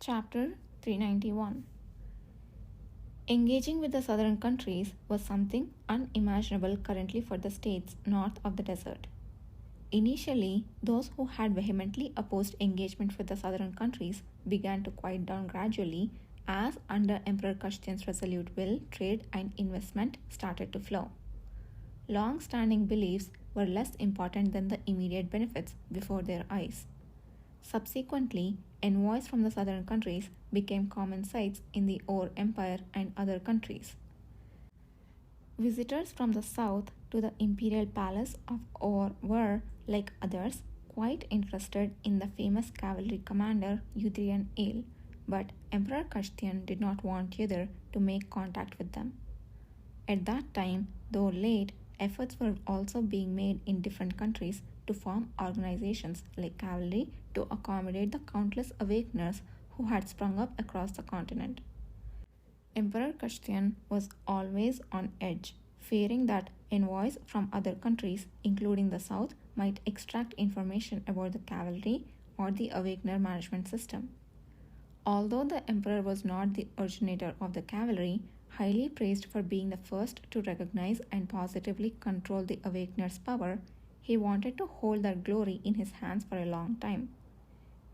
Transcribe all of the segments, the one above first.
Chapter 391. Engaging with the southern countries was something unimaginable currently for the states north of the desert. Initially, those who had vehemently opposed engagement with the southern countries began to quiet down gradually as, under Emperor Kashtan's resolute will, trade and investment started to flow. Long standing beliefs were less important than the immediate benefits before their eyes. Subsequently, envoys from the southern countries became common sights in the Ore Empire and other countries. Visitors from the south to the imperial palace of Ore were, like others, quite interested in the famous cavalry commander Yudrian Ale, but Emperor Kashtian did not want either to make contact with them. At that time, though late, efforts were also being made in different countries to form organizations like cavalry to accommodate the countless awakeners who had sprung up across the continent. Emperor Kashtian was always on edge, fearing that envoys from other countries, including the south, might extract information about the cavalry or the awakener management system. Although the emperor was not the originator of the cavalry, highly praised for being the first to recognize and positively control the awakener's power, he wanted to hold that glory in his hands for a long time.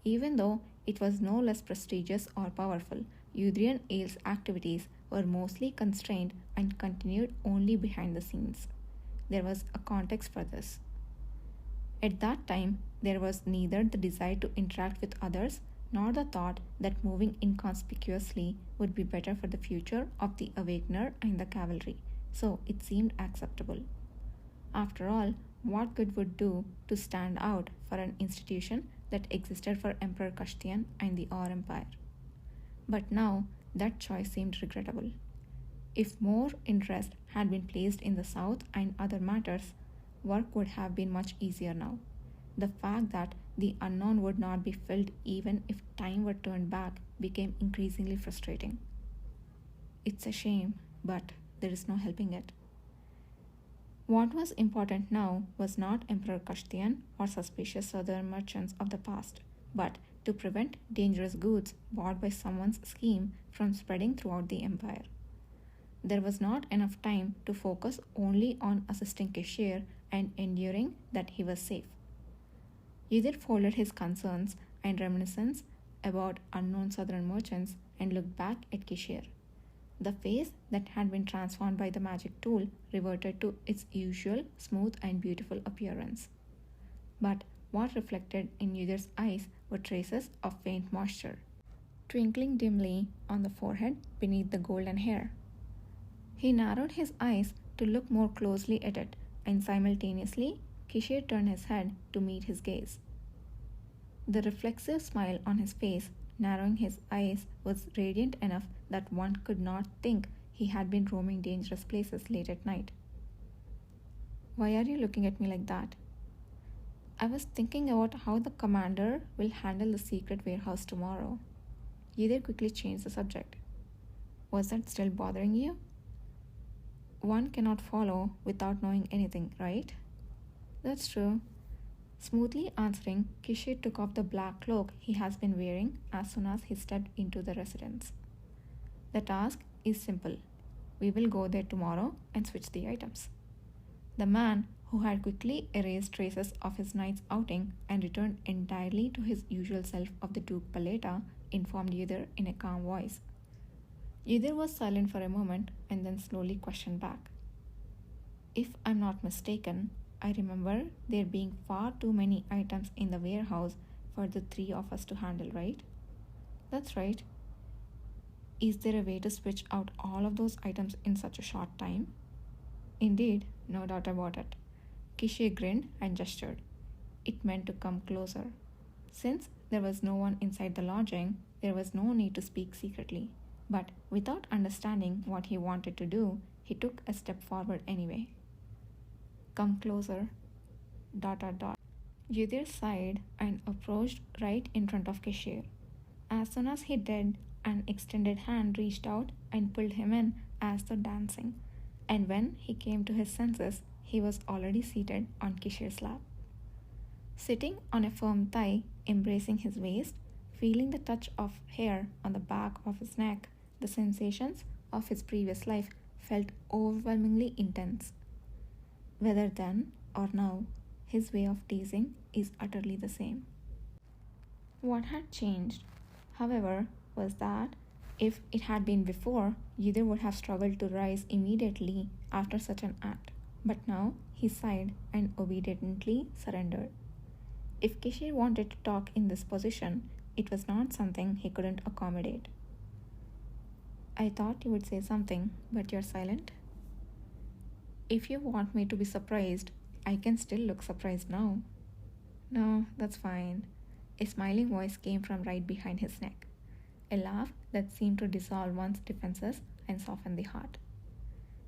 Even though it was no less prestigious or powerful, Yudrian Ale's activities were mostly constrained and continued only behind the scenes. There was a context for this. At that time, there was neither the desire to interact with others nor the thought that moving inconspicuously would be better for the future of the awakener and the cavalry, so it seemed acceptable. After all, what good would do to stand out for an institution that existed for Emperor Kashtian and the Ore Empire? But now that choice seemed regrettable. If more interest had been placed in the south and other matters, work would have been much easier now. The fact that the unknown would not be filled even if time were turned back became increasingly frustrating. It's a shame, but there is no helping it. What was important now was not Emperor Kashtian or suspicious southern merchants of the past, but to prevent dangerous goods bought by someone's scheme from spreading throughout the empire. There was not enough time to focus only on assisting Kishir and ensuring that he was safe. Yudhir folded his concerns and reminiscences about unknown southern merchants and looked back at Kishir. The face that had been transformed by the magic tool reverted to its usual smooth and beautiful appearance. But what reflected in Yudhir's eyes were traces of faint moisture, twinkling dimly on the forehead beneath the golden hair. He narrowed his eyes to look more closely at it, and simultaneously Kishir turned his head to meet his gaze. The reflexive smile on his face, narrowing his eyes, was radiant enough that one could not think he had been roaming dangerous places late at night. "Why are you looking at me like that?" "I was thinking about how the commander will handle the secret warehouse tomorrow." Yudhir quickly changed the subject. "Was that still bothering you?" "One cannot follow without knowing anything, right?" "That's true." Smoothly answering, Kishir took off the black cloak he has been wearing as soon as he stepped into the residence. "The task is simple. We will go there tomorrow and switch the items." The man, who had quickly erased traces of his night's outing and returned entirely to his usual self of the Duke Paleta, informed Yudhir in a calm voice. Yudhir was silent for a moment and then slowly questioned back. "If I'm not mistaken, I remember there being far too many items in the warehouse for the three of us to handle, right?" "That's right." "Is there a way to switch out all of those items in such a short time?" "Indeed, no doubt about it." Kishir grinned and gestured. It meant to come closer. Since there was no one inside the lodging, there was no need to speak secretly. But without understanding what he wanted to do, he took a step forward anyway. "Come closer. ... Yudhir sighed and approached right in front of Kishir. As soon as he did, an extended hand reached out and pulled him in as though dancing, and when he came to his senses, he was already seated on Kishir's lap. Sitting on a firm thigh, embracing his waist, Feeling the touch of hair on the back of his neck, the sensations of his previous life felt overwhelmingly intense. Whether then or now, his way of teasing is utterly the same. What had changed, however, was that if it had been before, Yudhir would have struggled to rise immediately after such an act. But now he sighed and obediently surrendered. If Kishir wanted to talk in this position, it was not something he couldn't accommodate. I thought you would say something, but you're silent. If you want me to be surprised, I can still look surprised now. No, that's fine. A smiling voice came from right behind his neck, a laugh that seemed to dissolve one's defenses and soften the heart.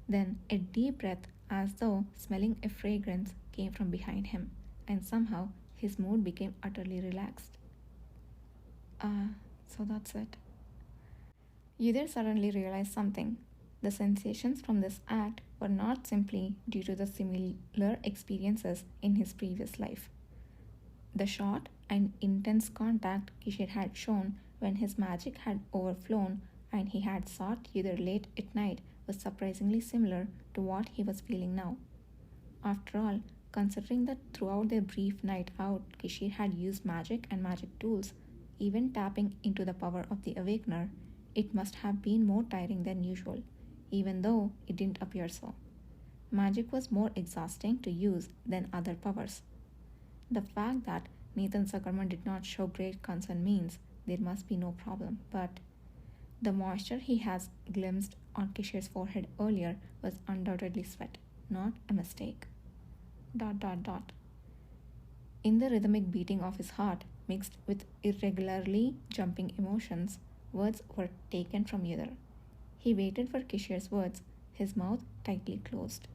Then a deep breath, as though smelling a fragrance, came from behind him, and somehow his mood became utterly relaxed. So that's it. Yudhir suddenly realized something. The sensations from this act were not simply due to the similar experiences in his previous life. The short and intense contact Kishir had shown when his magic had overflown and he had sought Yudhir late at night was surprisingly similar to what he was feeling now. After all, considering that throughout their brief night out, Kishir had used magic and magic tools, even tapping into the power of the Awakener, it must have been more tiring than usual, even though it didn't appear so. Magic was more exhausting to use than other powers. The fact that Nathan Zuckerman did not show great concern means there must be no problem, but the moisture he has glimpsed on Kishir's forehead earlier was undoubtedly sweat, not a mistake. Dot dot dot. In the rhythmic beating of his heart, mixed with irregularly jumping emotions, words were taken from Yudhir. He waited for Kishir's words, his mouth tightly closed.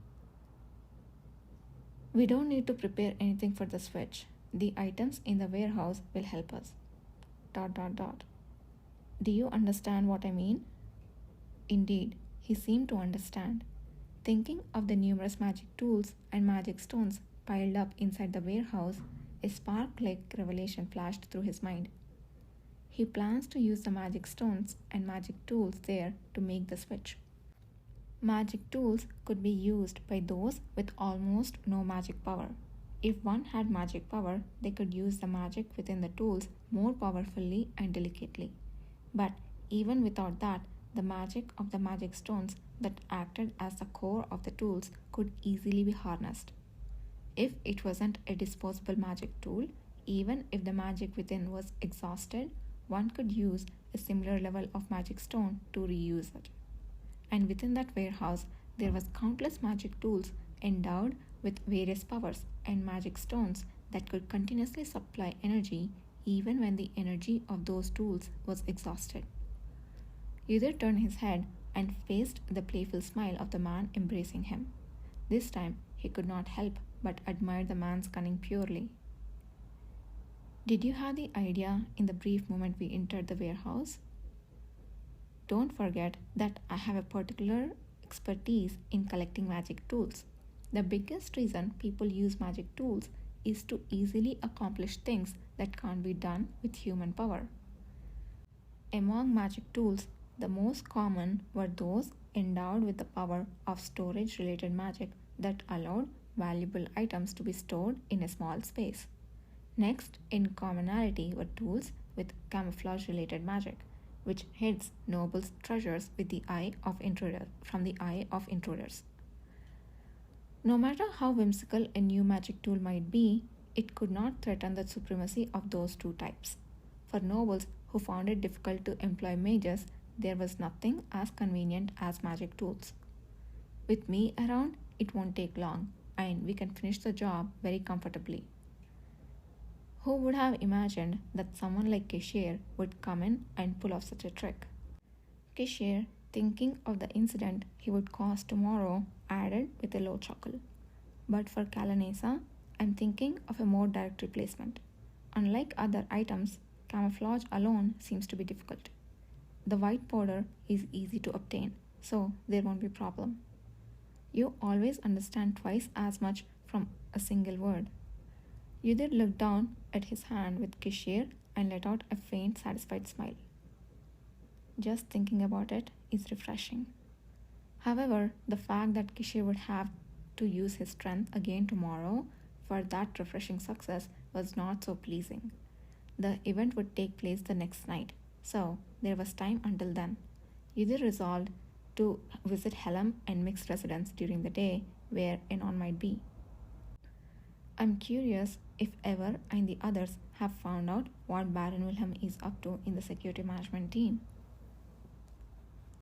We don't need to prepare anything for the switch. The items in the warehouse will help us. Dot dot dot. Do you understand what I mean? Indeed, he seemed to understand. Thinking of the numerous magic tools and magic stones piled up inside the warehouse, a spark-like revelation flashed through his mind. He plans to use the magic stones and magic tools there to make the switch. Magic tools could be used by those with almost no magic power. If one had magic power, they could use the magic within the tools more powerfully and delicately. But even without that, the magic of the magic stones that acted as the core of the tools could easily be harnessed. If it wasn't a disposable magic tool, even if the magic within was exhausted, one could use a similar level of magic stone to reuse it. And within that warehouse, there was countless magic tools endowed with various powers and magic stones that could continuously supply energy even when the energy of those tools was exhausted. Yudhir turned his head and faced the playful smile of the man embracing him. This time he could not help but admire the man's cunning purely. Did you have the idea in the brief moment we entered the warehouse? Don't forget that I have a particular expertise in collecting magic tools. The biggest reason people use magic tools is to easily accomplish things that can't be done with human power. Among magic tools, the most common were those endowed with the power of storage related magic that allowed valuable items to be stored in a small space. Next in commonality were tools with camouflage related magic, which hides noble treasures with the eye of from the eye of intruders. No matter how whimsical a new magic tool might be, it could not threaten the supremacy of those two types. For nobles who found it difficult to employ mages, there was nothing as convenient as magic tools. With me around, it won't take long, and we can finish the job very comfortably. Who would have imagined that someone like Kishir would come in and pull off such a trick? Kishir, thinking of the incident he would cause tomorrow, added with a low chuckle. But for Kalanesa, I'm thinking of a more direct replacement. Unlike other items, camouflage alone seems to be difficult. The white powder is easy to obtain, so there won't be a problem. You always understand twice as much from a single word. Yudhir looked down at his hand with Kishir and let out a faint, satisfied smile. Just thinking about it is refreshing. However, the fact that Kishore would have to use his strength again tomorrow for that refreshing success was not so pleasing. The event would take place the next night, so there was time until then. Yudhir resolved to visit Helm and Mixed residence during the day where Enon might be. I'm curious if Ever and the others have found out what Baron Wilhelm is up to in the security management team.